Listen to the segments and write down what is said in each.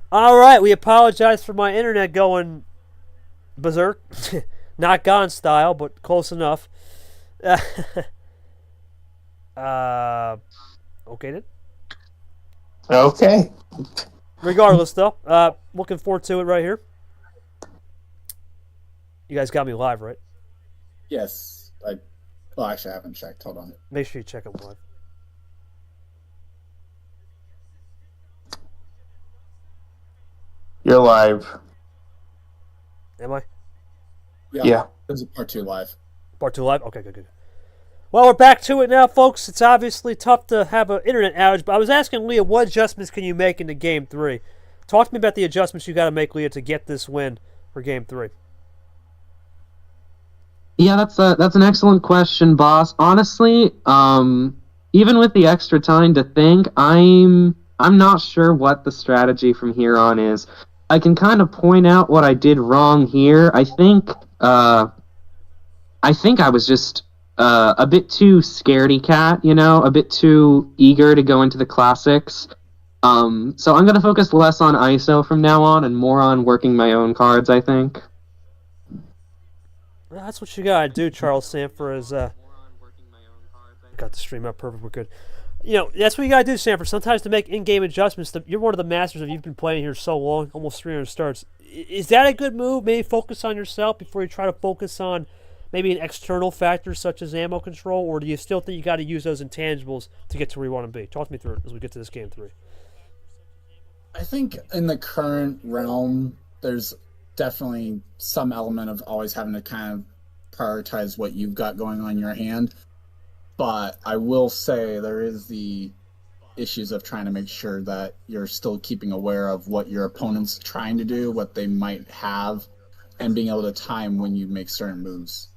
All right, we apologize for my internet going berserk. Not Gone style, but close enough. uh, okay then. Okay. Regardless, though, looking forward to it right here. You guys got me live, right? Yes. Well, actually, I haven't checked. Hold on. Make sure you check them live. You're live. Am I? Yeah. There's a part 2 live. Part 2 live? Okay, good. Well, we're back to it now, folks. It's obviously tough to have an internet outage, but I was asking Leah, what adjustments can you make into Game 3? Talk to me about the adjustments you got to make, Leah, to get this win for Game 3. Yeah, that's an excellent question, boss. Honestly, even with the extra time to think, I'm not sure what the strategy from here on is. I can kind of point out what I did wrong here. I think I was just a bit too scaredy cat, a bit too eager to go into the classics. So I'm going to focus less on ISO from now on and more on working my own cards, I think. Well, that's what you got to do, Charles Sanford. Got the stream up perfect. We're good. That's what you got to do, Sanford. Sometimes to make in-game adjustments, you're one of the masters of you've been playing here so long, almost 300 starts. Is that a good move? Maybe focus on yourself before you try to focus on maybe an external factor such as ammo control, or do you still think you got to use those intangibles to get to where you want to be? Talk me through it as we get to this Game 3. I think in the current realm, there's definitely some element of always having to kind of prioritize what you've got going on in your hand. But I will say there is the issues of trying to make sure that you're still keeping aware of what your opponent's trying to do, what they might have, and being able to time when you make certain moves.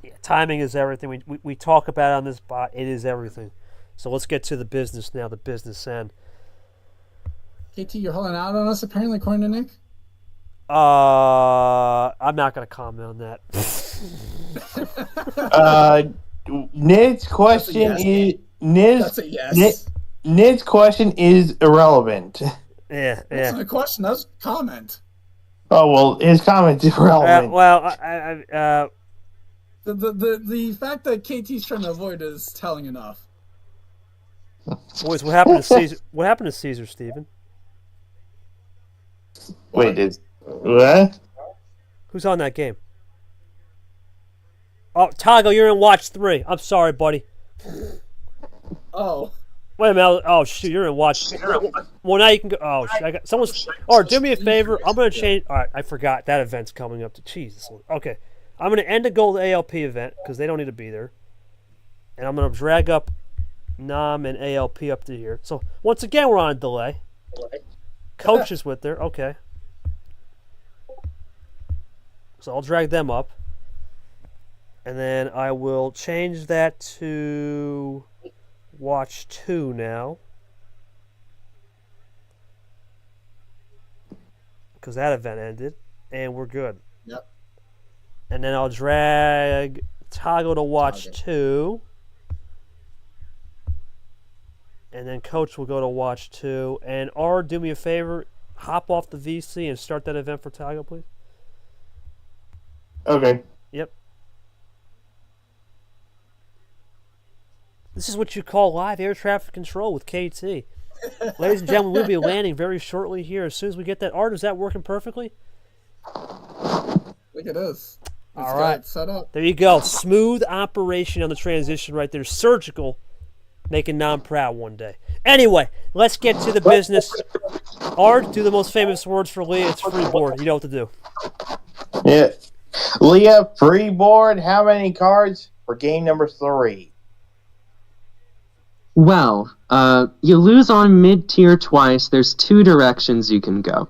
Yeah, timing is everything. We talk about it on this bot. It is everything. So let's get to the business now, the business end. KT, you're holding out on us, apparently, according to Nick? I'm not going to comment on that. Nid's question is That's a yes. Nid's question is irrelevant. Yeah. That's not a question. That's a comment. Oh well, his comment is irrelevant. The fact that KT's trying to avoid it is telling enough. Boys, what happened to Caesar? What happened to Caesar, Steven? Wait, what? Who's on that game? Oh, Tago, you're in Watch 3. I'm sorry, buddy. Oh. Wait a minute. Oh, shoot, you're in Watch. Well, now you can go. Oh, shit, I got someone's. Oh, do me a favor. I'm going to change. All right, I forgot. That event's coming up. Jesus. Okay. I'm going to end the Gold ALP event because they don't need to be there. And I'm going to drag up Nam and ALP up to here. So, once again, we're on a delay. Coach is with there. Okay. So, I'll drag them up. And then I will change that to Watch 2 now. Because that event ended. And we're good. Yep. And then I'll drag Toggle to Watch 2. And then Coach will go to Watch 2. And R, do me a favor. Hop off the VC and start that event for Toggle, please. Okay. Yep. This is what you call live air traffic control with KT. Ladies and gentlemen, we'll be landing very shortly here. As soon as we get that. Art, is that working perfectly? Look at this. All right. Set up. There you go. Smooth operation on the transition right there. Surgical. Making Nam proud one day. Anyway, let's get to the business. Art, do the most famous words for Leah. It's free board. You know what to do. Yeah. Leah, free board. How many cards for game number 3? Well, you lose on mid-tier twice. There's 2 directions you can go.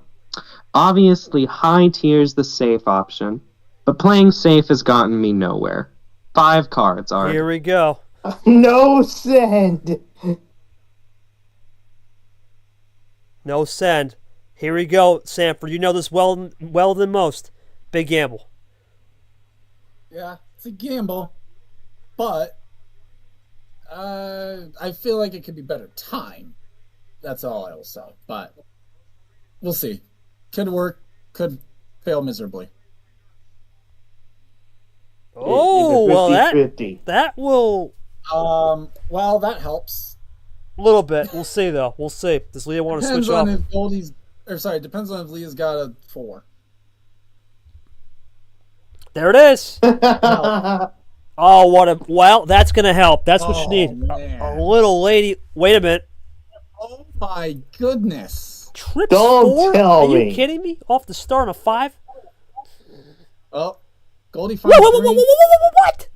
Obviously, high tier's the safe option, but playing safe has gotten me nowhere. 5 cards are. Here we go. No send. No send. Here we go, Sanford. You know this well than most. Big gamble. Yeah, it's a gamble, but I feel like it could be better time. That's all I will say. But we'll see. Could work, could fail miserably. Oh, well, 50-50. that will Well, that helps. a little bit. We'll see though. We'll see. Does Leah want to Depends switch on off? if Goldie's, or sorry, depends on if Leah's got a 4. There it is. Oh, what a well. That's gonna help. That's what you need. Man. A little lady. Wait a minute. Oh my goodness. Trips Don't 4? tell Are you me. kidding me? Off the start on a 5? Oh, Goldie Whoa, finds whoa, whoa, whoa, whoa, whoa, whoa, what?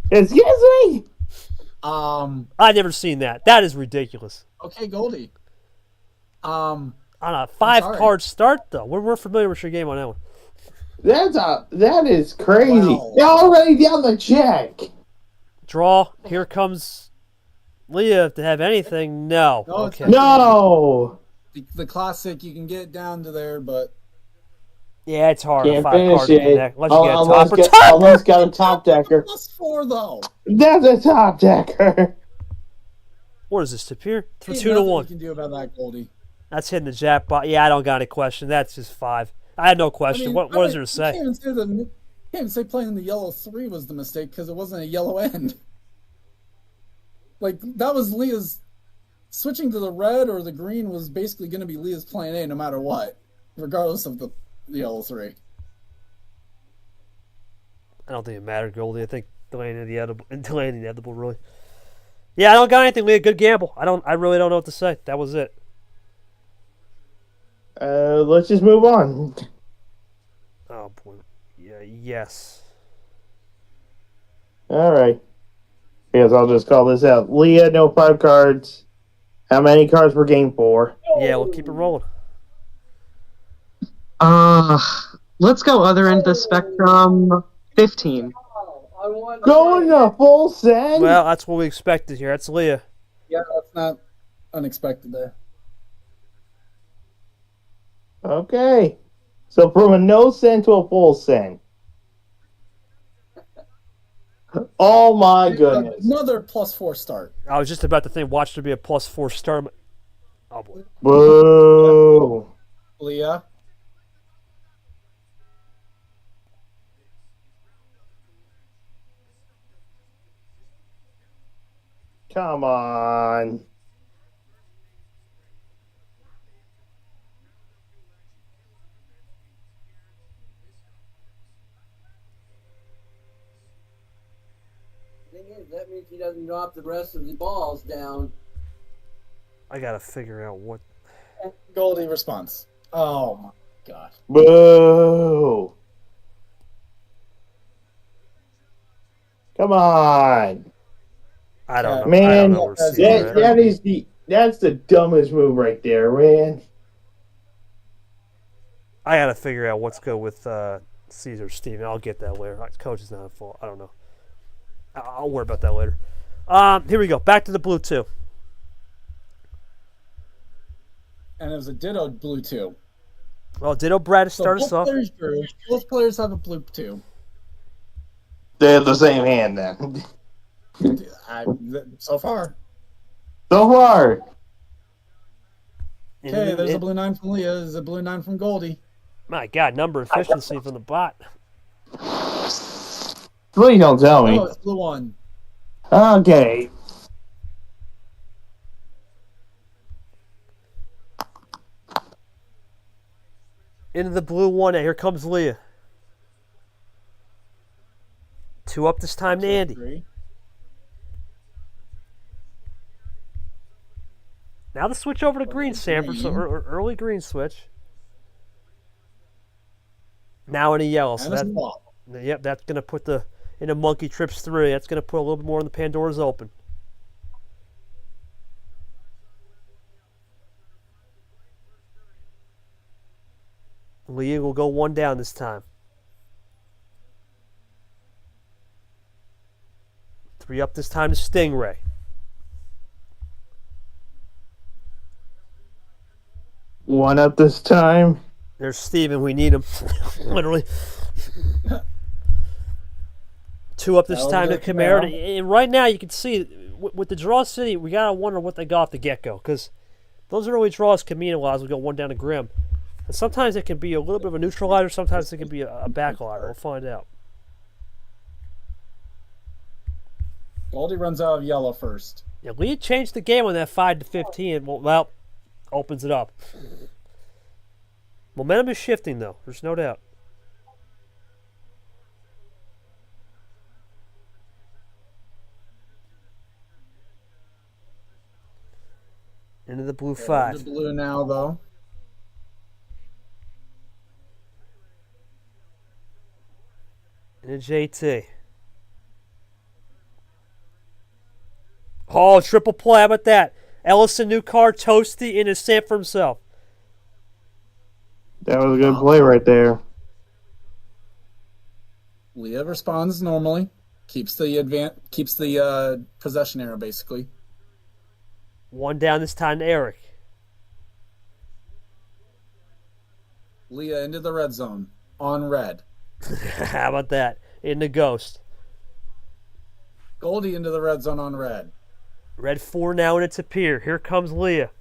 Excuse me. I've never seen that. That is ridiculous. Okay, Goldie. On a sorry. 5-card start though. We're familiar with your game on that one. That is crazy. Wow. You're already down the check. Draw. Here comes Leah to have anything. No. No, it's Okay. No. The classic, you can get down to there, but Yeah, it's hard. Can't A finish 5-card it. connect. Unless you get a Unless topper. get- Topper! unless got a top decker. +4 though. That's a top decker. What is this? Tip here? For Ain't 2 to nothing 1. you can do about that, Goldie. That's hitting the jackpot. Yeah, I don't got any question. That's just 5. I had no question. What is there to say? You can't even say playing the yellow 3 was the mistake because it wasn't a yellow end. Like, that was Leah's... Switching to the red or the green was basically going to be Leah's plan A no matter what, regardless of the yellow 3. I don't think it mattered, Goldie. I think delaying the edible, really. Yeah, I don't got anything, Leah. Good gamble. I really don't know what to say. That was it. Let's just move on. Oh boy. Yeah. Yes. All right. I guess I'll just call this out. Leah, no 5 cards. How many cards per game 4? Yeah, we'll keep it rolling. Let's go other end of the spectrum. 15. Going a full send? Well, that's what we expected here. That's Leah. Yeah, that's not unexpected there. Okay. So from a no send to a full send. Oh my goodness. Another +4 start. I was just about to think, watch there be a +4 start. Oh boy. Boo. Leah. Come on. Thing is, that means he doesn't drop the rest of the balls down. I gotta figure out what. Goldie response. Oh my gosh. Boo. Come on. I don't know. I don't Man, know where to see it. that's the dumbest move right there, man. I gotta figure out what's good with Caesar Steven. I'll get that later. Coach is not at fault. I don't know. I'll worry about that later. Here we go. Back to the blue 2. And it was a ditto blue 2. Well, Ditto Brad So start us off. both players have a blue 2. They have the same hand then. So far. So far. Okay, there's a blue 9 from Leah. There's a blue 9 from Goldie. My God, number efficiency from the bot. Please don't tell me. Oh, it's blue 1. Okay. Into the blue 1. Here comes Leah. 2 up this time to Andy. 3. Now the switch over to green, Sanford. So early green switch. Now in a yellow. So And a that, swap. yep, that's going to put the into Monkey Trips 3. That's going to put a little bit more in the Pandora's Open. Leah will go 1 down this time. 3 up this time to Stingray. One up this time. There's Steven. We need him. Literally. 2 up this That time to was a Camaro. Camaro. And right now you can see with the Draw City, we got to wonder what they got off the get-go. Because Those early draws can mean a lot as we go one down to Grim. And sometimes it can be a little bit of a neutralizer, sometimes it can be a backlighter. We'll find out. Goldie runs out of yellow first. Yeah, Leah changed the game on that 5 to 15. Well, opens it up. Momentum is shifting, though. There's no doubt. Into the blue 5. Into blue now, though. Into JT. Oh, triple play. How about that? Ellison, new card, Toasty, into Sam for himself. That was a good play right there. Leah responds normally. Keeps the possession arrow, basically. One down this time to Eric. Leah into the red zone. On red. How about that? Into Ghost. Goldie into the red zone on red. Red 4 now and it's a Pier. Here comes Leah.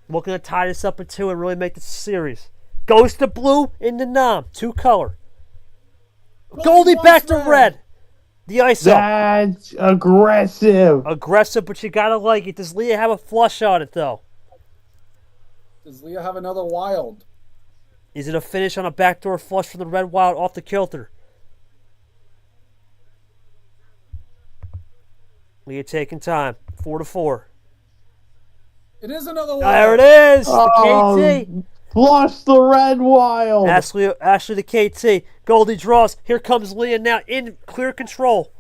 Looking to tie this up in 2 and really make this a series. Ghost to blue into Nom. 2 color. Goldie back to red. The ISO. That's aggressive. Aggressive, but you gotta like it. Does Leah have a flush on it, though? Does Leah have another wild? Is it a finish on a backdoor flush from the red wild off the kilter? Leah taking time. 4 to 4. It is another wild. There it is. The KT. Flush the red wild. Ashley the KT. Goldie draws. Here comes Leah now in clear control.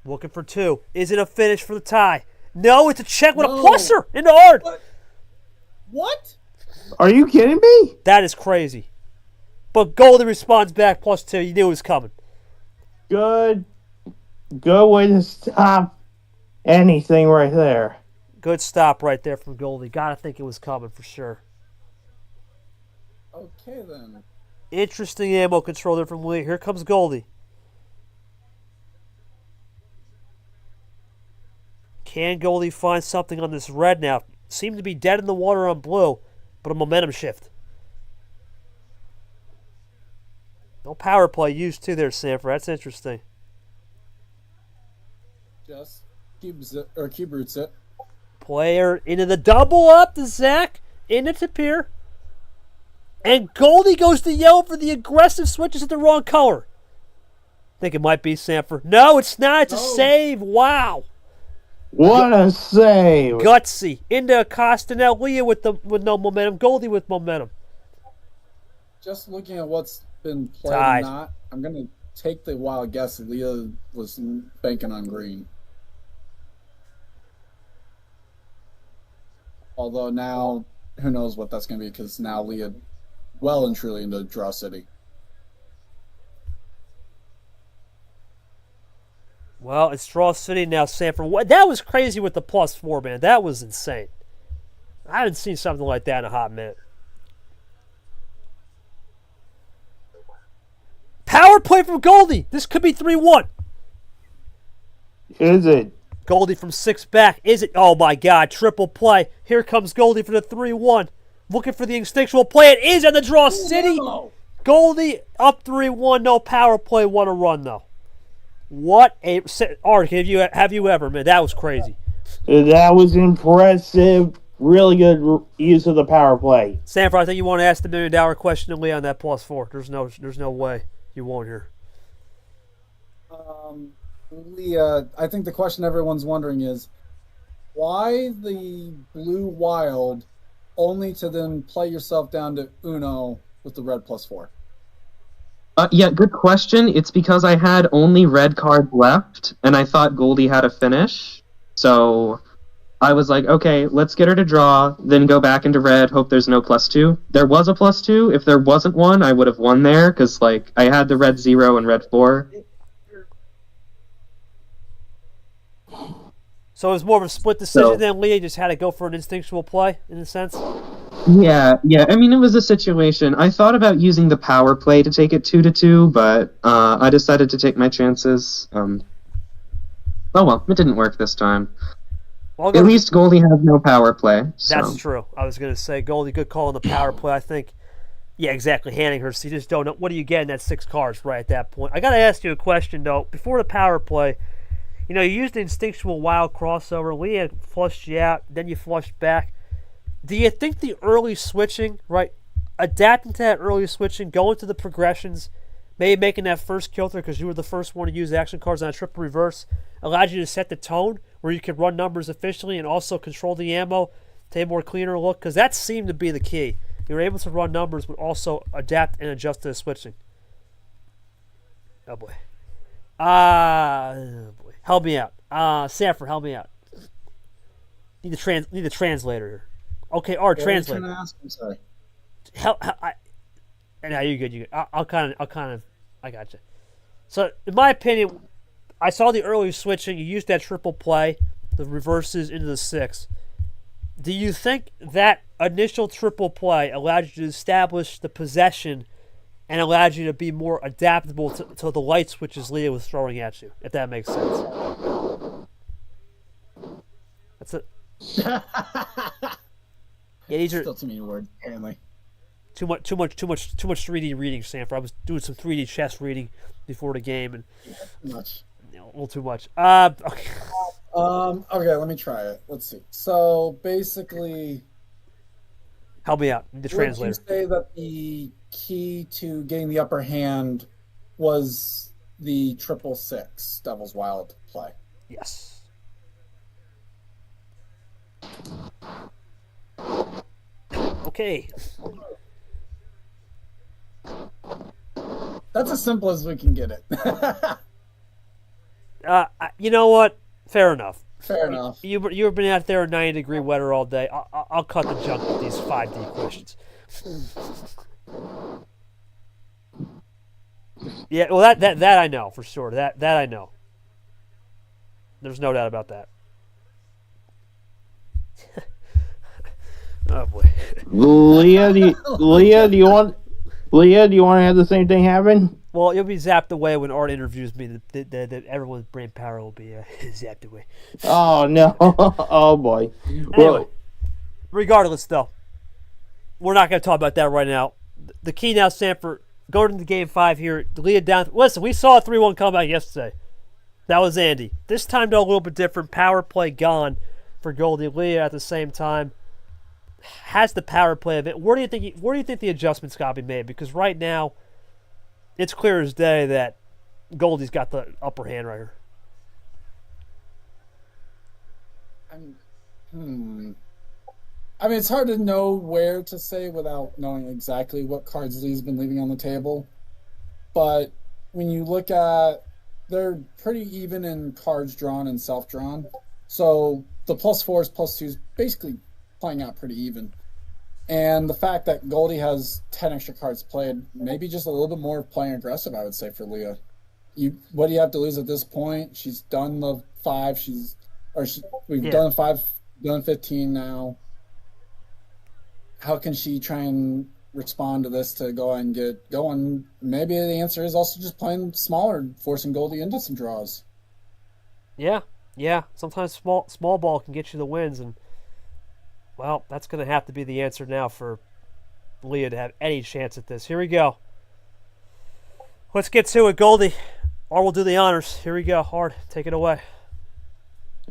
Looking for 2. Is it a finish for the tie? No, it's a check with a plusser in the hard. What? Are you kidding me? That is crazy. But Goldie responds back +2. You knew it was coming. Good way to stop anything right there. Good stop right there from Goldie. Gotta think it was coming for sure. Okay, then. Interesting ammo control there from Leah. Here comes Goldie. Can Goldie find something on this red now? Seemed to be dead in the water on blue, but a momentum shift. No power play used too there, Sanford. That's interesting. Just cube roots it. Player into the double up to Zach. Into Tapir. And Goldie goes to yellow for the aggressive switches at the wrong color. Think it might be Sanford. No, it's not. It's a save. Wow. What a save. Gutsy. Into Acosta. Now Leah with no momentum. Goldie with momentum. Just looking at what's been played Tied. and not, I'm going to take the wild guess that Leah was banking on green. Although now, who knows what that's going to be, because now Leah well and truly into Draw City. Well, it's Draw City now, Sanford. That was crazy with the +4, man. That was insane. I haven't seen something like that in a hot minute. Power play from Goldie. This could be 3-1. Is it? Goldie from 6 back. Is it? Oh, my God. Triple play. Here comes Goldie for the 3-1. Looking for the instinctual play. It is on the Draw City. No. Goldie up 3-1. No power play. 1 a run, though. What a... Art, have you ever, man? That was crazy. That was impressive. Really good use of the power play. Sanford, I think you want to ask the $1 million question to Leah on that +4. There's no way you won't here. Leah, I think the question everyone's wondering is, why the blue wild only to then play yourself down to Uno with the red +4? Yeah, good question. It's because I had only red cards left, and I thought Goldie had a finish. So I was like, okay, let's get her to draw, then go back into red, hope there's no +2. There was a +2. If there wasn't one, I would have won there, because like I had the red 0 and red 4. So it was more of a split decision than Leah just had to go for an instinctual play, in a sense? Yeah. I mean, it was a situation. I thought about using the power play to take it 2-2, but I decided to take my chances. Oh well, it didn't work this time. Well, I'll go At to- least Goldie has no power play. So. That's true. I was going to say, Goldie, good call on the power play. I think, yeah, exactly. Handing her, so you just don't know. What do you get in that 6 cards right at that point? I got to ask you a question, though. Before the power play, you used the instinctual wild crossover. Leah flushed you out, then you flushed back. Do you think the early switching, right, adapting to that early switching, going to the progressions, maybe making that first kilter because you were the first one to use action cards on a triple reverse, allowed you to set the tone where you could run numbers efficiently and also control the ammo to a more cleaner look? Because that seemed to be the key. You were able to run numbers but also adapt and adjust to the switching. Oh, boy. Help me out. Sanford, help me out. Need the translator here. Okay, translator. What are you trying to ask? I'm sorry. No, you're good. I got you. So, in my opinion, I saw the early switching. You used that triple play, the reverses into the 6. Do you think that initial triple play allowed you to establish the possession and allowed you to be more adaptable to the light switches Leah was throwing at you? If that makes sense. That's it. Yeah, these are Still too many words, apparently. too much 3D reading, Sanford. I was doing some 3D chess reading before the game, and Too much. a little too much. Okay. Okay, let me try it. Let's see. So basically, Help me out. The translator. would you say that the key to getting the upper hand was the 666 Devil's Wild play? Yes. Okay. That's as simple as we can get it. You know what? Fair enough. Fair enough. You've been out there in 90-degree weather all day. I'll cut the junk with these 5D questions. Yeah, well that I know for sure. That I know. There's no doubt about that. Oh boy. Leah, do you want to have the same thing happen? Well, you'll be zapped away when Art interviews me. That everyone's brain power will be zapped away. Oh no! Oh boy. Anyway, regardless, though, we're not going to talk about that right now. The key now, Sanford, going into Game 5 here. Leah down. Listen, we saw a 3-1 comeback yesterday. That was Andy. This time, though, a little bit different. Power play gone for Goldie. Leah at the same time has the power play of it. Where do you think the adjustments got to be made? Because right now, it's clear as day that Goldie's got the upper hand right here. I mean, it's hard to know where to say without knowing exactly what cards Lee's been leaving on the table. But when you look at, they're pretty even in cards drawn and self-drawn. So the +4s, +2s basically playing out pretty even. And the fact that Goldie has 10 extra cards played, maybe just a little bit more playing aggressive, I would say, for Leah. What do you have to lose at this point? She's done the 5. We've done 5, done 15 now. How can she try and respond to this to go and get going? Maybe the answer is also just playing smaller, forcing Goldie into some draws. Yeah. Sometimes small ball can get you the wins, and well, that's going to have to be the answer now for Leah to have any chance at this. Here we go. Let's get to it, Goldie. Or we'll do the honors. Here we go. Hard. Take it away.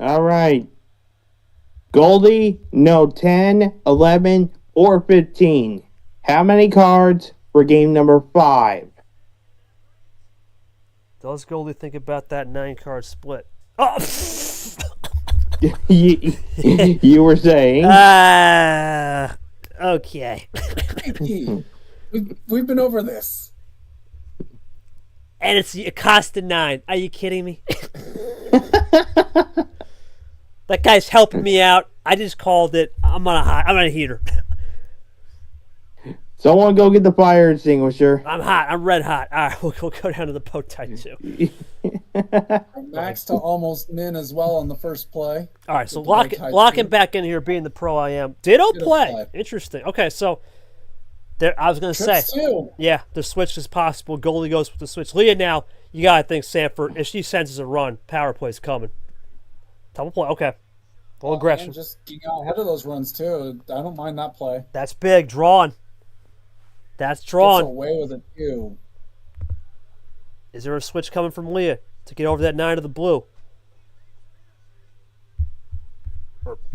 All right. Goldie, no 10, 11, or 15. How many cards for game number 5? Does Goldie think about that 9-card split? Oh! you were saying? Okay. We've been over this. And it cost a 9. Are you kidding me? That guy's helping me out. I just called it. I'm on a heater. Someone go get the fire extinguisher. I'm hot. I'm red hot. All right, we'll go down to the bow tie too. Max to almost min as well on the first play. All right, so locking back in here, being the pro I am. Ditto play. Interesting. Okay, so there. I was going to say, yeah, the switch is possible. Goldie goes with the switch. Leah, now you got to think Sanford. If she senses a run, power play's coming. Double play. Okay. Little aggression. And just getting out ahead of those runs, too. I don't mind that play. That's big. Drawn. That's Gets drawn. away with it, too. Is there a switch coming from Leah to get over that 9 of the blue?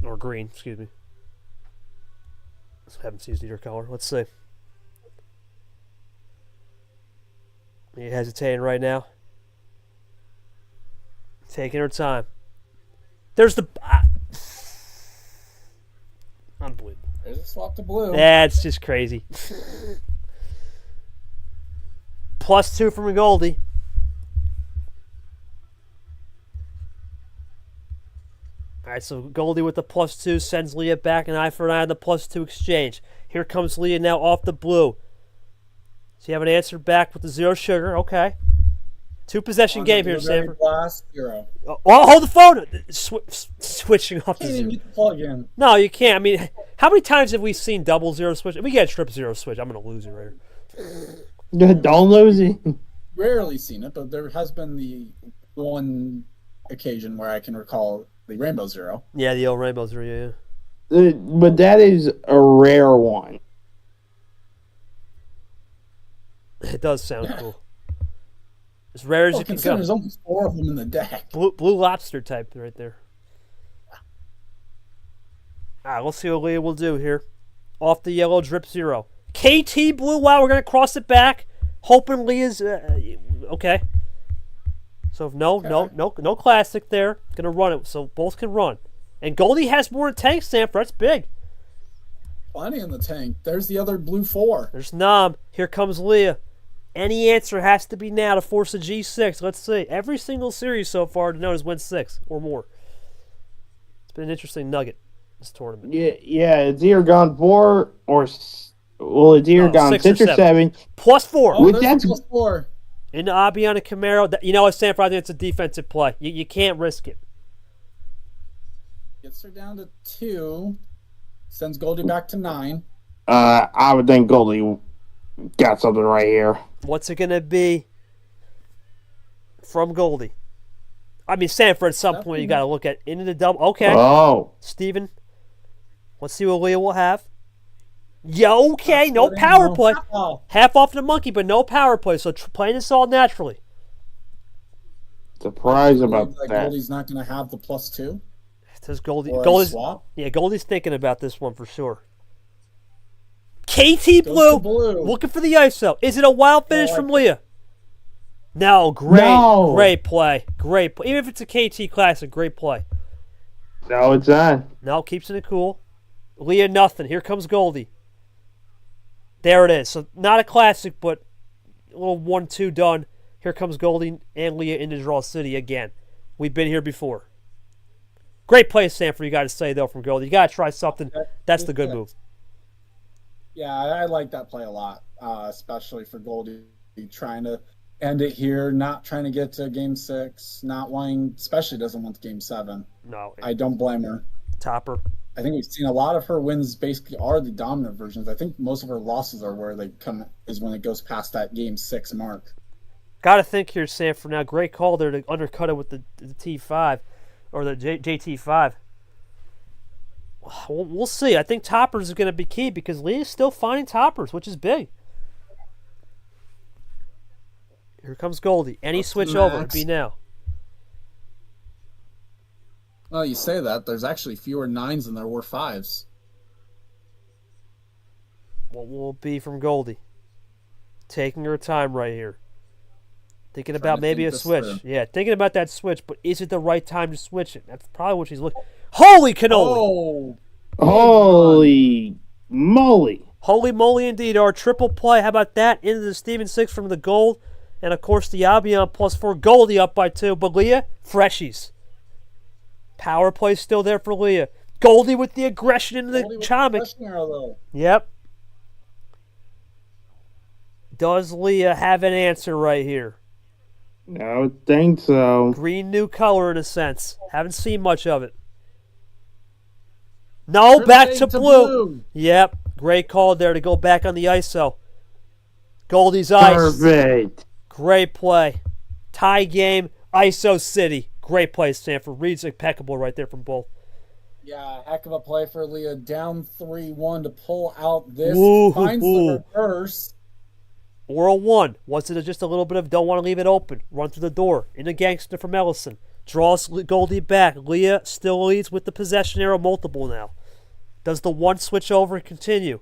Or green, excuse me. I haven't seen either color. Let's see. Leah hesitating right now. Taking her time. There's the... unbelievable. There's a swap to blue. That's just crazy. +2 from Goldie. All right, so Goldie with the +2 sends Leah back an eye for an eye on the +2 exchange. Here comes Leah now off the blue. So you have an answer back with the 0 sugar. Okay. 2-possession game here, Sanford. Blast, 0. Oh, hold the phone. Switching off to Can't 0. even get the plug in. No, you can't. I mean, how many times have we seen double 0 switch? If we get a trip 0 switch, I'm going to lose it right here. Don't lose it. Rarely seen it, but there has been the one occasion where I can recall the Rainbow 0. Yeah, the old Rainbow 0, yeah. But that is a rare one. It does sound cool. As rare as you can go. There's only 4 of them in the deck. Blue lobster type right there. All right, let's see what Leah will do here. Off the yellow drip 0. KT blue. Wow, we're going to cross it back. Hoping Leah's... okay. So no classic there. Going to run it, so both can run. And Goldie has more in tank, Sanford. That's big. Plenty in the tank. There's the other blue 4. There's Nam. Here comes Leah. Any answer has to be now to force a G6. Let's see. Every single series so far to know has won 6 or more. It's been an interesting nugget, this tournament. Yeah, it's either gone 4 or... Well, it's either gone 6 or 7. +4. Oh, there's plus 4. Into Abion and Camaro. You know what, Sanford? I think it's a defensive play. You can't risk it. Gets her down to 2. Sends Goldie back to 9. I would think Goldie got something right here. What's it going to be from Goldie? I mean, Sanford, at some point, you got to look at into the double. Okay. Oh. Steven, let's see what Leah will have. Yeah, okay, no power play. Half off the monkey, but no power play. So playing this all naturally. Surprised about that. Goldie's not going to have the +2. Says Goldie. Or Goldie's, swap. yeah, Goldie's thinking about this one for sure. KT blue, looking for the ISO. Is it a wild finish from Leah? No, great play. Great play. Even if it's a KT classic, great play. No, it's not. No, keeps it cool. Leah, nothing. Here comes Goldie. There it is. So not a classic, but a little 1-2 done. Here comes Goldie and Leah into Draw City again. We've been here before. Great play, Sanford, you got to say, though, from Goldie. You got to try something. That's the good move. Yeah, I like that play a lot, especially for Goldie trying to end it here, not trying to get to Game 6, not wanting, especially doesn't want Game 7. No. I don't blame her. Topper. I think we've seen a lot of her wins basically are the dominant versions. I think most of her losses are where they come is when it goes past that Game 6 mark. Got to think here, Sanford. Now, great call there to undercut it with the T5 or the JT5. We'll see. I think toppers is going to be key because Leah's still finding toppers, which is big. Here comes Goldie. Any switch over would be now. Well, you say that. There's actually fewer 9s than there were 5s. What will it be from Goldie? Taking her time right here. Thinking about maybe a switch. Yeah, thinking about that switch, but is it the right time to switch it? That's probably what she's looking. Holy cannoli! Oh, holy moly! Holy moly indeed. Our triple play. How about that? Into the Steven 6 from the gold. And, of course, the Albion +4. Goldie up by 2. But Leah, freshies. Power play still there for Leah. Goldie with the aggression into the Chomik. Yep. Does Leah have an answer right here? I would think so. Green new color in a sense. Haven't seen much of it. No, back to blue. Yep. Great call there to go back on the ISO. Goldie's ice. Perfect. Great play. Tie game. ISO City. Great play, Sanford. Reads impeccable right there from both. Yeah, heck of a play for Leah. Down 3-1 to pull out this. Ooh, Finds the reverse. Or a 1. Was it just a little bit of don't want to leave it open? Run through the door. In a gangster from Ellison. Draws Goldie back. Leah still leads with the possession arrow multiple now. Does the 1 switch over and continue?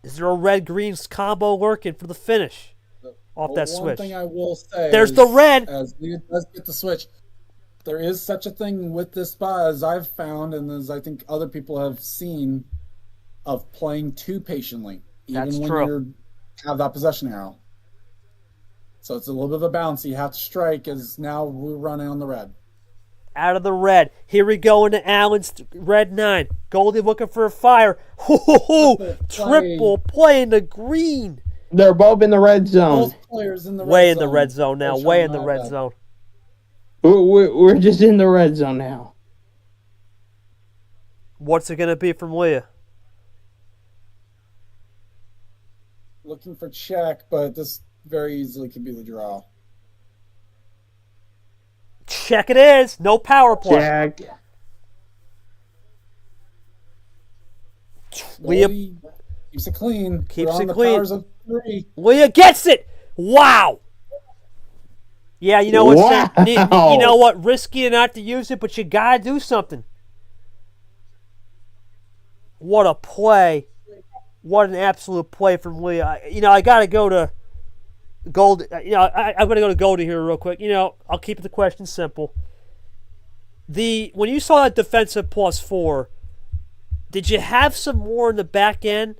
Is there a red-green combo lurking for the finish? Off that switch. One thing I will say There's the red. As Leah does get the switch, there is such a thing with this spot as I've found and as I think other people have seen of playing too patiently. Even That's when true. you have that possession arrow. So it's a little bit of a bounce. You have to strike as now we're running on the red. Out of the red. Here we go into Allen's red 9. Goldie looking for a fire. Triple play in the green. They're both in the red zone. Both players in the red Way in zone. the red zone now. Push Way on in the my red bad. zone. We're just in the red zone now. What's it going to be from Leah? Looking for check, but this very easily could be the draw. Check it is. No power play. Jack. Leah, Goldie keeps it clean. Keeps We're on it the clean. powers of 3. Leah gets it. Wow. Yeah, you know what? Wow. You know what? Risky not to use it, but you got to do something. What a play. What an absolute play from Leah. I got to go to Goldie. I'm going to go to Goldie here real quick. I'll keep the question simple. When you saw that defensive +4, did you have some more in the back end?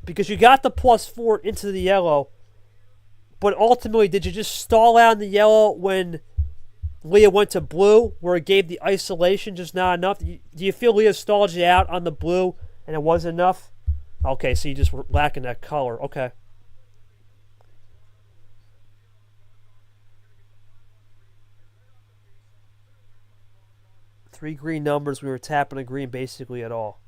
Because you got the +4 into the yellow, but ultimately, did you just stall out in the yellow when Leah went to blue, where it gave the isolation just not enough? Do you feel Leah stalled you out on the blue and it wasn't enough? Okay, so you just were lacking that color. Okay. Three green numbers. We were tapping a green basically at all.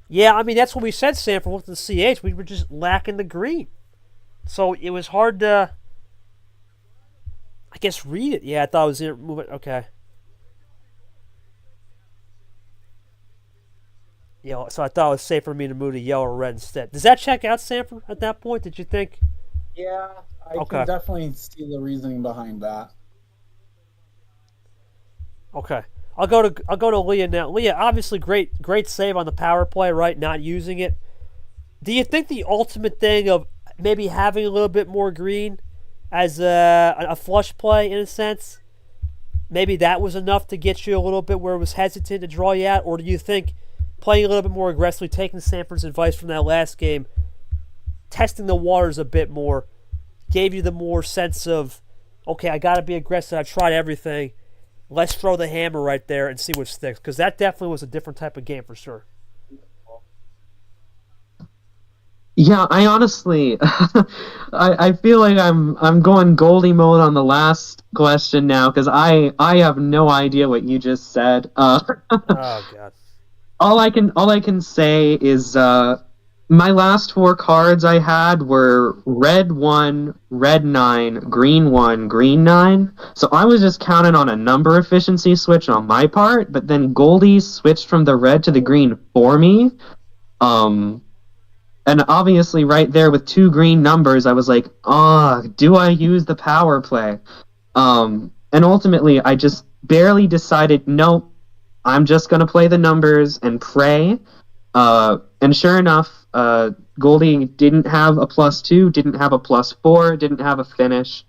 Yeah, I mean, that's what we said, Sanford, with the CH. We were just lacking the green. So it was hard to, I guess, read it. Yeah, I thought it was moving. Okay. Yeah, so I thought it was safe for me to move to yellow or red instead. Does that check out, Sanford, at that point? Did you think? Yeah, I Okay. can definitely see the reasoning behind that. Okay. I'll go to Leah now. Leah, obviously great save on the power play, right? Not using it. Do you think the ultimate thing of maybe having a little bit more green as a flush play in a sense, maybe that was enough to get you a little bit where it was hesitant to draw you out? Or do you think playing a little bit more aggressively, taking Sanford's advice from that last game, testing the waters a bit more, gave you the more sense of, okay, I got to be aggressive. I tried everything. Let's throw the hammer right there and see what sticks. Because that definitely was a different type of game for sure. Yeah, I honestly, I feel like I'm going Goldie mode on the last question now because I have no idea what you just said. Oh God. All I can say is my last 4 cards I had were red 1, red 9, green 1, green 9. So I was just counting on a number efficiency switch on my part, but then Goldie switched from the red to the green for me. And obviously right there with 2 green numbers, I was like, do I use the power play? And ultimately I just barely decided, nope, I'm just going to play the numbers and pray. And sure enough, Goldie didn't have a +2, didn't have a +4, didn't have a finish.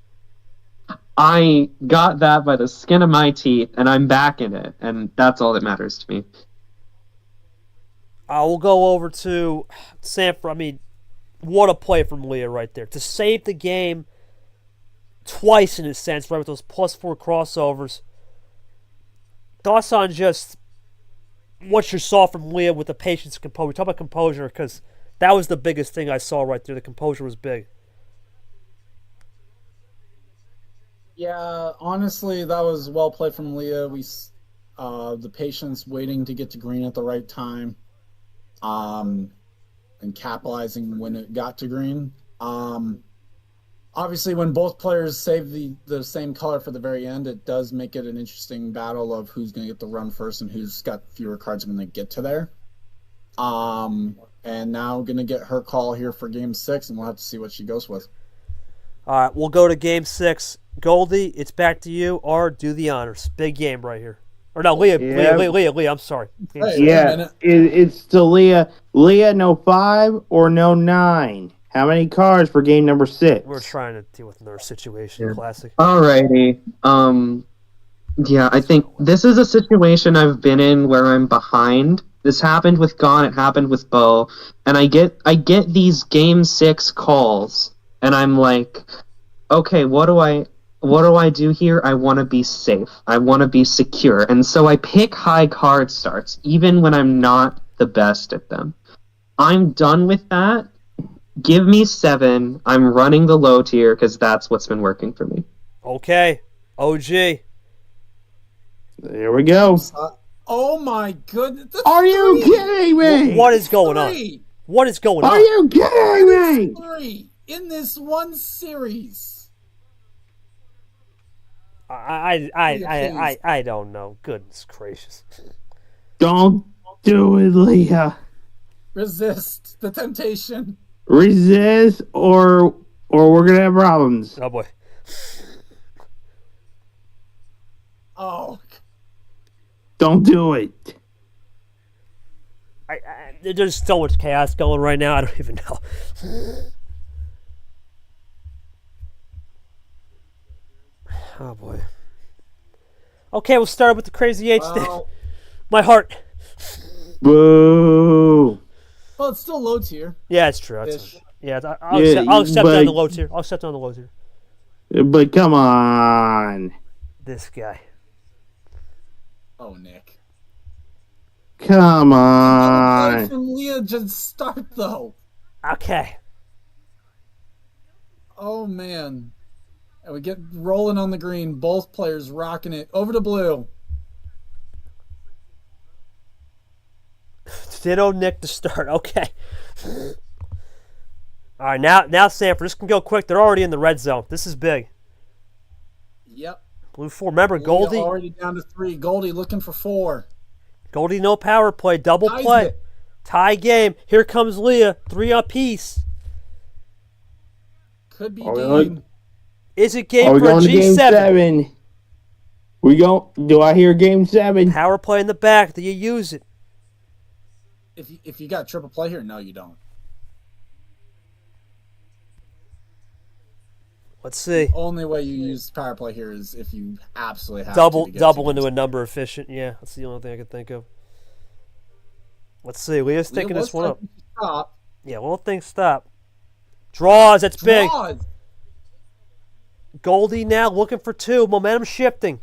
I got that by the skin of my teeth, and I'm back in it, and that's all that matters to me. We'll go over to Sanford. I mean, what a play from Leah right there. To save the game twice in a sense, right, with those +4 crossovers. Thoughts on just what you saw from Leah with the patience and composure. Talk about composure, because that was the biggest thing I saw right there. The composure was big. Yeah, honestly, that was well played from Leah. The patience waiting to get to green at the right time, and capitalizing when it got to green. Obviously, when both players save the same color for the very end, it does make it an interesting battle of who's going to get the run first and who's got fewer cards when they get to there. And now going to get her call here for Game 6, and we'll have to see what she goes with. All right, we'll go to Game 6. Goldie, it's back to you, or do the honors. Big game right here. Or no, Leah, Yeah. Leah, I'm sorry. Hey, wait a Yeah, minute. it's to Leah. Leah, no 5 or no 9. How many cards for game number 6? We're trying to deal with another situation. Yeah. Classic. Alrighty. Yeah, I think this is a situation I've been in where I'm behind. This happened with Gon, it happened with Bo, and I get these Game 6 calls, and I'm like, okay, what do I do here? I want to be safe. I want to be secure. And so I pick high card starts, even when I'm not the best at them. I'm done with that. Give me 7. I'm running the low tier because that's what's been working for me. Okay. OG. There we go. Oh my goodness! That's Are you three! kidding me? What is going on? Three! What is going Are on? you kidding me? Three in this one series. I don't know. Goodness gracious. Don't do it, Leah. Resist the temptation. Resist, or we're gonna have problems. Oh boy. Oh, Don't do it. There's so much chaos going right now. I don't even know. Oh boy. Okay, we'll start with the crazy 8 stick. well, My heart. Boo. well, it's still low tier. Yeah, it's true. That's Ish. fine. Yeah, I'll Yeah, accept it on but- the low tier. I'll accept it on the low tier. But come on. This guy. Oh, Nick. Come Play on. from Leah just start though. Okay. Oh man. And we get rolling on the green. Both players rocking it over to blue. Ditto Nick to start. Okay. All right, now Sanford. This can go quick. They're already in the red zone. This is big. Yep. Blue 4. Remember, Leah Goldie. already down to 3. Goldie looking for 4. Goldie, no power play. Double Ties play. it. Tie game. Here comes Leah. 3 apiece. Could be Oh, look. game. Is it Are game we for a going to game G7? 7? Do I hear game 7? Power play in the back. Do you use it? If you got triple play here, no, you don't. Let's see. Only way you use power play here is if you absolutely have Double to get double two into a games. number efficient. Yeah, that's the only thing I could think of. Let's see. Leah's Leah taking was this one up. typing to stop. Yeah, little thing stop. Draws. That's big. Draws. Goldie now looking for 2. Momentum shifting.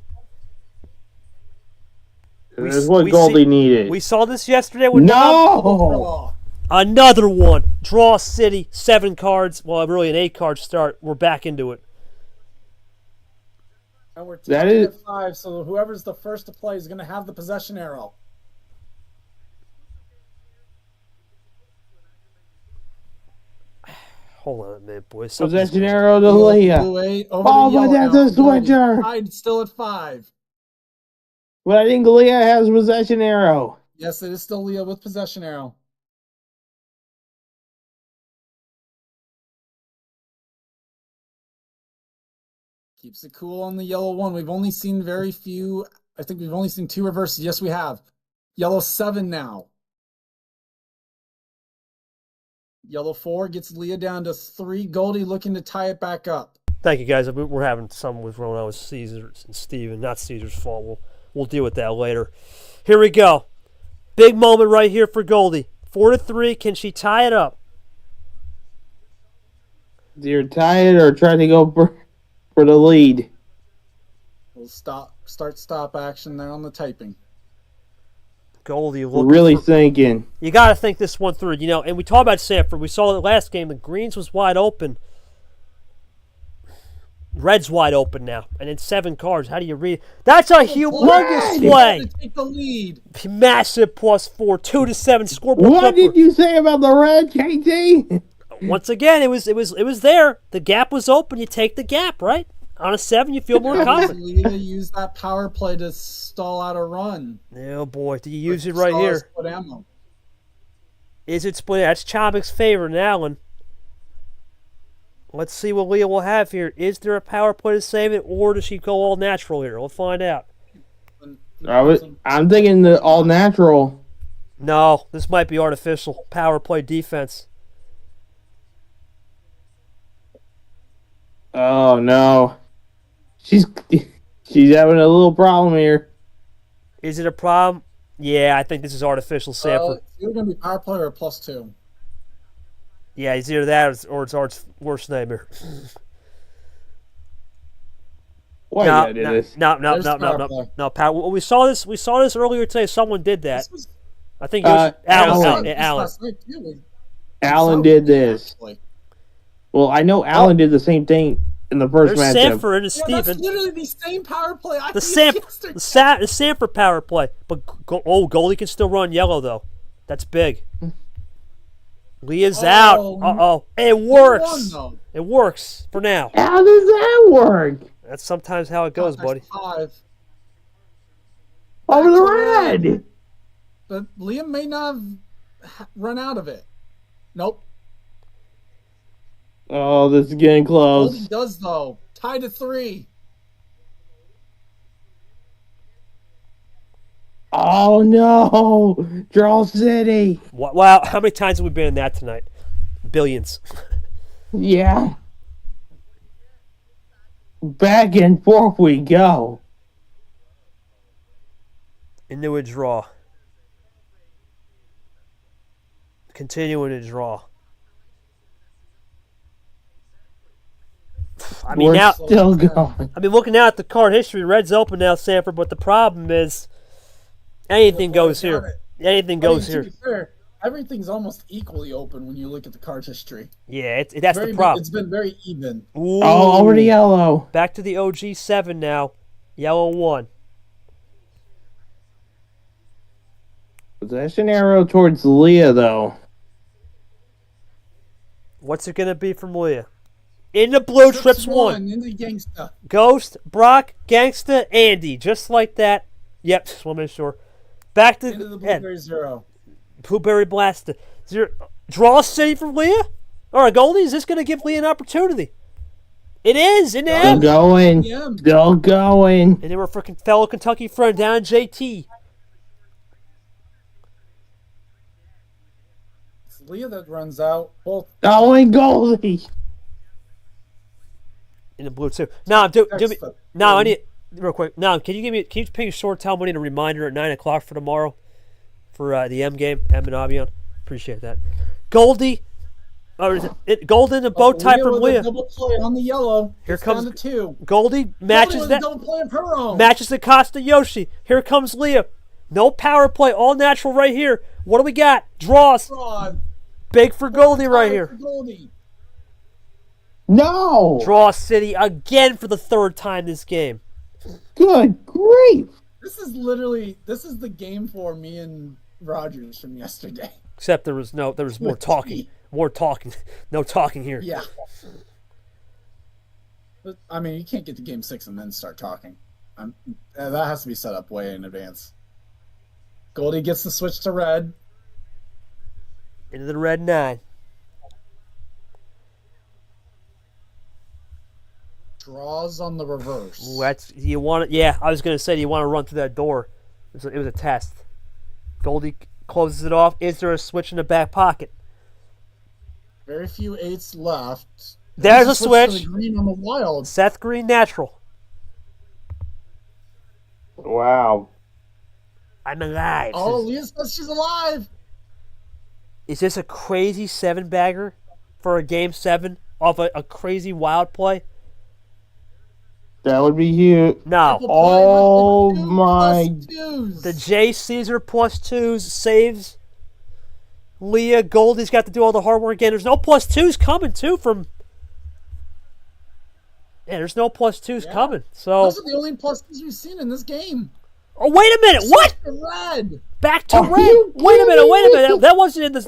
This is what Goldie needed. We saw this yesterday with No! Draw. another one. Draw City. 7 cards. Well, really an 8 card start. We're back into it. And we're That tied is- at 5, so whoever's the first to play is going to have the possession arrow. Hold on a minute, boys. Possession arrow to Leah. Blue 8 over Oh, to but yellow that's now a for Goldie. switcher. Tied still at 5. But I think Leah has possession arrow. Yes, it is still Leah with possession arrow. Keeps it cool on the yellow 1. We've only seen very few. I think we've only seen 2 reverses. Yes, we have. Yellow 7 now. Yellow 4 gets Leah down to 3. Goldie looking to tie it back up. Thank you, guys. We're having some with Rona with Caesar and Steven. Not Caesar's fault. We'll deal with that later. Here we go. Big moment right here for Goldie. 4-3. Can she tie it up? You're tired or trying to go for the lead. We'll start action there on the typing. Goldie We're looking really for, thinking. You got to think this one through. You know, and we talked about Sanford. We saw the last game. The greens was wide open. Red's wide open now. And it's 7 cards. How do you read? That's a humongous play. To take the lead. Massive +4. 2-7 scoreboard. What flipper. did you say about the red, KT? Once again, it was there. The gap was open. You take the gap, right? On a 7, you feel more confident. Leah used that power play to stall out a run. Oh boy, do you use it right here? Split ammo. Is it split? That's Chobik's favorite, Allen. Let's see what Leah will have here. Is there a power play to save it, or does she go all natural here? We'll find out. I'm thinking the all natural. No, this might be artificial. Power play defense. Oh no, she's having a little problem here. Is it a problem? Yeah, I think this is artificial, Sanford. It's either going to be power play or a +2. Yeah, it's either that or it's Art's worst nightmare. Why you gotta do this? No. Power. We saw this earlier today. Someone did that. I think it was Alan. Alan did this. Well, I know Alan did the same thing in the first There's matchup. Sanford and Steven. That's literally the same power play. The Sanford power play. But Goldie can still run yellow though. That's big. Leah's out. Uh-oh. It works. It works for now. How does that work? That's sometimes how it goes, buddy. 5. Over the red. But Liam may not have run out of it. Nope. Oh, this is getting close. Goldie does, though. Tied to 3. Oh, no. Draw City. Wow, how many times have we been in that tonight? Billions. Yeah. Back and forth we go. Into a draw. Continuing to draw. I mean, We're still going. I mean, looking now at the card history, red's open now, Sanford, but the problem is anything goes here. Anything goes here. To be fair, everything's almost equally open when you look at the card history. Yeah, that's the problem. It's been very even. Ooh. Oh, over to yellow. Back to the OG 7 now. Yellow 1. Possession arrow towards Leah, though. What's it going to be from Leah? In the blue, trips 1. In the gangsta. Ghost, Brock, Gangsta, Andy. Just like that. Yep, just want to make sure. Back to Into the blueberry 0. Blueberry Blast. Draw City from Leah? All right, Goldie, is this going to give Leah an opportunity? It is, in the Still end. going. Still going. And they were freaking fellow Kentucky friend down in JT. It's Leah that runs out. Both. Oh, and Goldie. In the blue, too. Now, do me. Now, I need. Real quick. Now, can you ping a short tell me a reminder at 9 o'clock for tomorrow? For the M game, M and Avion. Appreciate that. Goldie. Golden and bow tie from Leah. Double play on the yellow. Here comes down to 2. Goldie matches that. Double play of her own. Matches the Costa Yoshi. Here comes Leah. No power play, all natural right here. What do we got? Draws. Fraud. Big for Goldie right here. Goldie. No. Draw City again for the 3rd time this game. Good grief. This is the game for me and Rogers from yesterday. Except there was more talking. More talking. No talking here. Yeah. But, I mean, you can't get to game 6 and then start talking. That has to be set up way in advance. Goldie gets the switch to red. Into the red 9. Draws on the reverse. Ooh, I was gonna say, do you want to run through that door? It was a test. Goldie closes it off. Is there a switch in the back pocket? Very few 8s left. There's a switch. To the green on the wild. Seth Green natural. Wow. I'm alive. Oh, Leah says she's alive. Is this a crazy 7-bagger for a game 7 off a crazy wild play? That would be huge. No. Oh my. The J. Caesar +2s saves Leah. Goldie's got to do all the hard work again. There's no +2s coming, too, from... Yeah, there's no +2s coming. So those are the only +2s we've seen in this game. Oh, wait a minute. What? Red. Back to red. Wait a minute. That wasn't in this...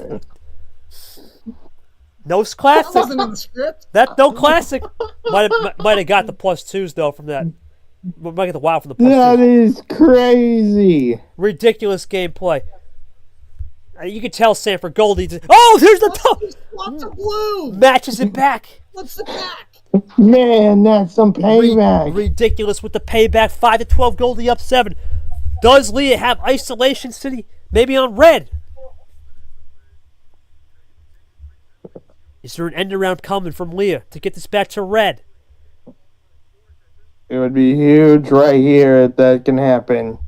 No That classic. wasn't in the script. That no classic. Might have got the +2s though from that. Might get the wow from the That +2s. is crazy. Ridiculous gameplay. You can tell Sanford Goldie. Oh, here's the top. Lots of blue. Matches it back. What's the back? Man, that's some payback. Ridiculous with the payback. 5-12. Goldie up 7. Does Leah have Isolation City? Maybe on red. Is there an end around coming from Leah to get this back to red? It would be huge right here if that can happen.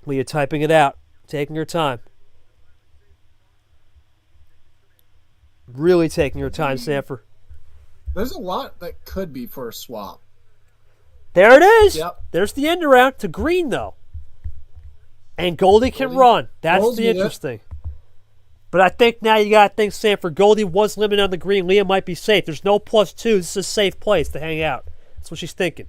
Leah typing it out, taking her time. Really taking her time, Sanford. There's a lot that could be for a swap. There it is. Yep. There's the end around to green, though. And Goldie can run. That's Goldie, the interesting. But I think now you got to think, Sanford. Goldie was limited on the green. Leah might be safe. There's no +2. This is a safe place to hang out. That's what she's thinking.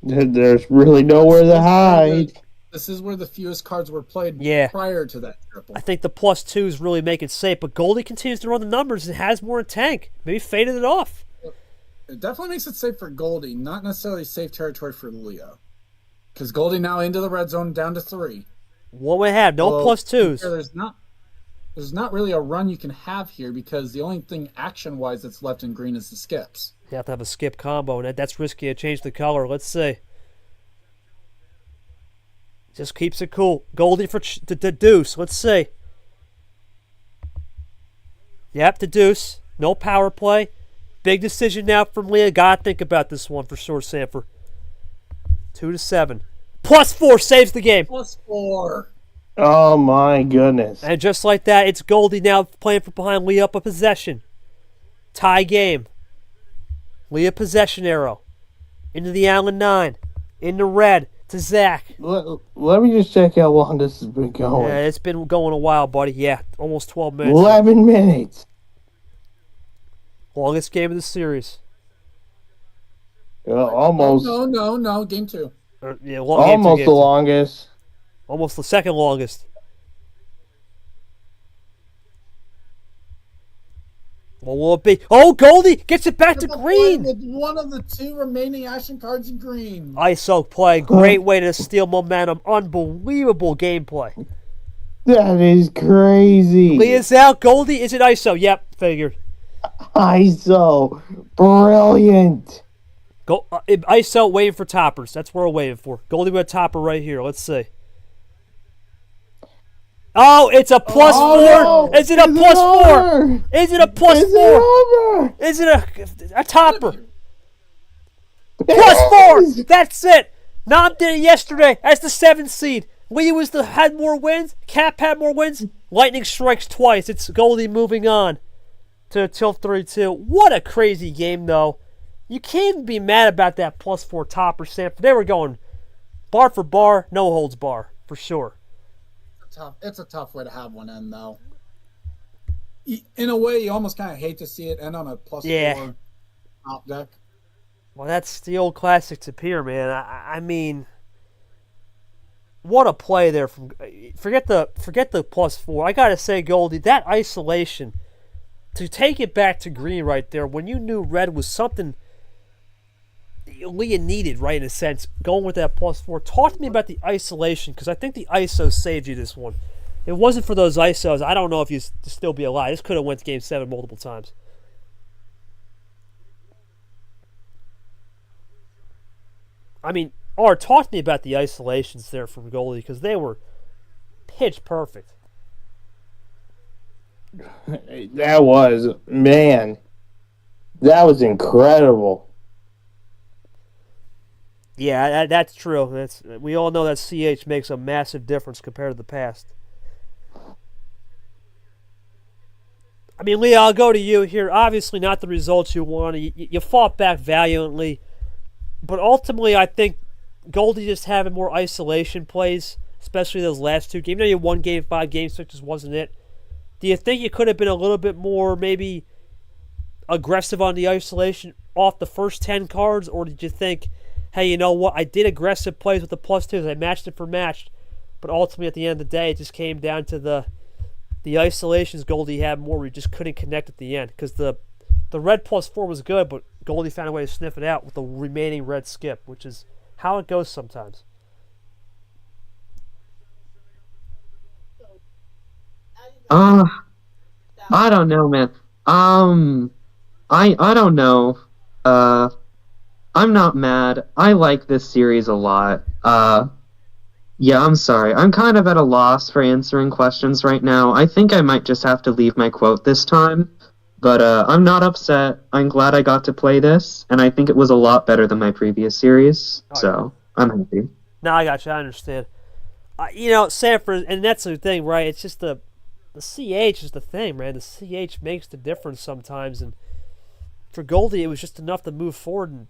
There's really nowhere to hide. This is where the fewest cards were played prior to that triple. I think the +2s really make it safe. But Goldie continues to run the numbers and has more in tank. Maybe faded it off. It definitely makes it safe for Goldie, not necessarily safe territory for Leah. Because Goldie now into the red zone, down to 3. What we have, no +2s. There's not really a run you can have here because the only thing action-wise that's left in green is the skips. You have to have a skip combo, and that's risky to change the color. Let's see. Just keeps it cool. Goldie for the deuce. Let's see. Yep, the deuce. No power play. Big decision now from Leah. Gotta think about this one for sure, Sanford. 2-7. +4 saves the game. +4. Oh my goodness. And just like that, it's Goldie now playing from behind. Leah up a possession. Tie game. Leah possession arrow. Into the Allen 9. Into red. To Zach. Let me just check how long this has been going. Yeah, it's been going a while, buddy. Yeah, almost 12 minutes. 11 minutes. Longest game of the series. Almost. No. Game 2. Yeah, Almost the longest. Almost the second longest. What will it be? Oh, Goldie gets it back to green. With one of the 2 remaining action cards in green. ISO play. Great way to steal momentum. Unbelievable gameplay. That is crazy. Leah's out. Goldie, is it ISO? Yep, figured. ISO. Brilliant. Go ISO waiting for toppers. That's what we're waiting for. Goldie with a topper right here. Let's see. Oh, it's a +4. No. Is it a +4? Is it a +4? Is it over? Is it a topper? +4. That's it. Nam did it yesterday as the 7th seed. Leah had more wins. Cap had more wins. Lightning strikes twice. It's Goldie moving on to Tilt 32. What a crazy game, though. You can't be mad about that +4 topper, Sanford. They were going bar for bar, no holds bar, for sure. It's a tough way to have one end, though. In a way, you almost kind of hate to see it end on a +4 top deck. Well, that's the old classic to Pier, man. I mean, what a play there from. Forget the +4. I gotta say, Goldie, that isolation to take it back to green right there when you knew red was something Leah needed, right, in a sense, going with that +4. Talk to me about the isolation, because I think the ISO saved you this one. If it wasn't for those ISOs, I don't know if you'd still be alive. This could have went to Game 7 multiple times. I mean, talk to me about the isolations there from Goldie, because they were pitch perfect. That was incredible. Yeah, that's true. We all know that CH makes a massive difference compared to the past. I mean, Leah, I'll go to you here. Obviously not the results you wanted. You fought back valiantly. But ultimately, I think Goldie just having more isolation plays, especially those last 2 games. You know, you won Game 5, Game 6 just wasn't it. Do you think you could have been a little bit more maybe aggressive on the isolation off the first 10 cards? Or did you think, hey, you know what? I did aggressive plays with the +2s. I matched it for matched. But ultimately, at the end of the day, it just came down to the isolations Goldie had more where he just couldn't connect at the end. Because the red +4 was good, but Goldie found a way to sniff it out with the remaining red skip, which is how it goes sometimes. I don't know, man. I don't know. I'm not mad. I like this series a lot. Yeah, I'm sorry. I'm kind of at a loss for answering questions right now. I think I might just have to leave my quote this time. But I'm not upset. I'm glad I got to play this, and I think it was a lot better than my previous series. So I'm happy. No, I got you. I understand. Sanford, and that's the thing, right? It's just the CH is the thing, man. The CH makes the difference sometimes, and for Goldie, it was just enough to move forward. And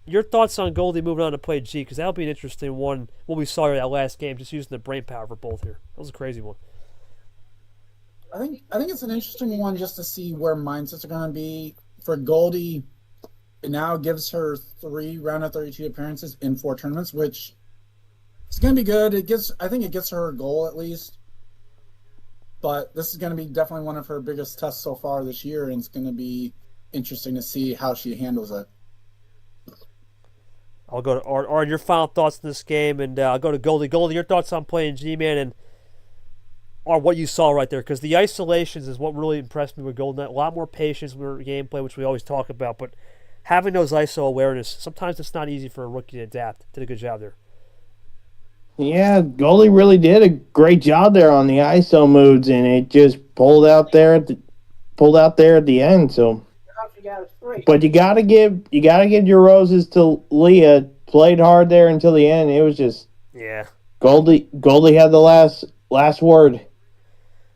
your thoughts on Goldie moving on to play G? Because that'll be an interesting one. What we saw in that last game, just using the brain power for both here. That was a crazy one. I think it's an interesting one just to see where mindsets are going to be. For Goldie, it now gives her 3 round of 32 appearances in 4 tournaments, which is going to be good. I think it gets her a goal at least. But this is going to be definitely one of her biggest tests so far this year, and it's going to be interesting to see how she handles it. I'll go to Art, your final thoughts on this game, and I'll go to Goldie. Goldie, your thoughts on playing G-Man, and or what you saw right there, because the isolations is what really impressed me with Golden Knight. A lot more patience with her gameplay, which we always talk about, but having those ISO awareness, sometimes it's not easy for a rookie to adapt. Did a good job there. Yeah, Goldie really did a great job there on the ISO moves, and it just pulled out there at the end. So, but you gotta give your roses to Leah. Played hard there until the end. It was just Goldie had the last word.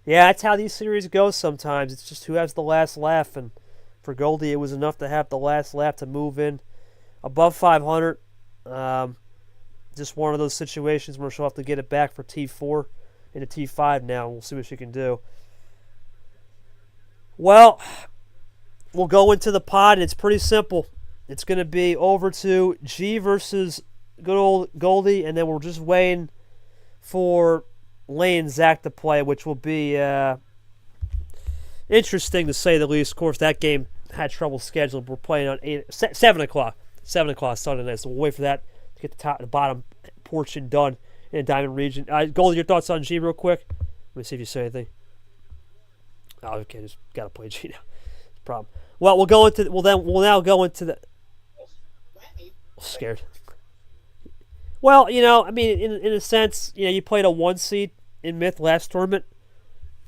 Yeah, that's how these series go sometimes. It's just who has the last laugh, and for Goldie, it was enough to have the last laugh to move in above 500. Just one of those situations where she'll have to get it back for T4 into T5 now. We'll see what she can do. Well, we'll go into the pod, and it's pretty simple. It's going to be over to G versus good old Goldie, and then we're just waiting for Lane and Zach to play, which will be interesting to say the least. Of course, that game had trouble scheduled. We're playing on 7 o'clock. 7 o'clock Sunday night, so we'll wait for that to get the bottom portion done in the Diamond region. Goldie, your thoughts on G real quick? Let me see if you say anything. Oh, okay, just got to play G now. It's a problem. Well, we'll now go into the... Scared. Well, I mean, in a sense, you played a 1 seed in Myth last tournament,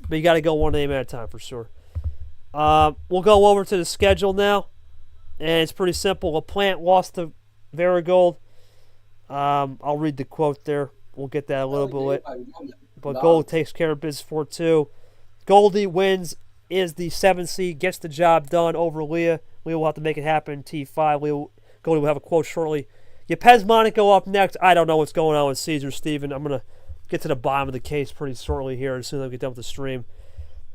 but you got to go one name at a time for sure. We'll go over to the schedule now, and it's pretty simple. LaPlante lost to Varigold. I'll read the quote there. We'll get that a little bit later. But Gold takes care of business 4-2. Goldie wins, is the 7th seed, gets the job done over Leah. Leah will have to make it happen in T5. Goldie will have a quote shortly. Yepes Monaco up next. I don't know what's going on with Caesar Steven. I'm going to get to the bottom of the case pretty shortly here as soon as I get done with the stream.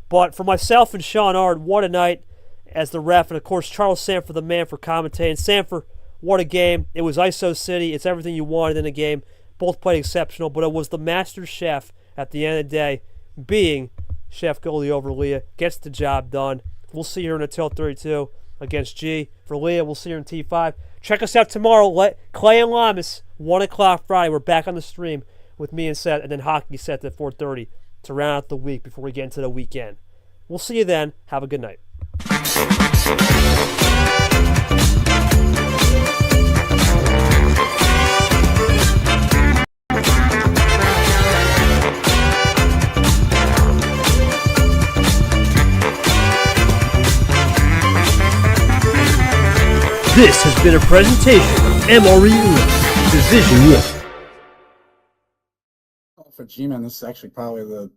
But for myself and Sean Ard, what a night as the ref. And, of course, Charles Sanford, the man, for commentating. Sanford, what a game. It was ISO City. It's everything you wanted in a game. Both played exceptional, but it was the master chef at the end of the day, being Chef Goldie over Leah. Gets the job done. We'll see her in a Tilt 32 against G. For Leah, we'll see her in T5. Check us out tomorrow. Clay and Lamas, 1 o'clock Friday. We're back on the stream with me and Seth, and then hockey set at 4:30 to round out the week before we get into the weekend. We'll see you then. Have a good night. This has been a presentation of MRE UNO, Division 1. For G-Man, this is actually probably the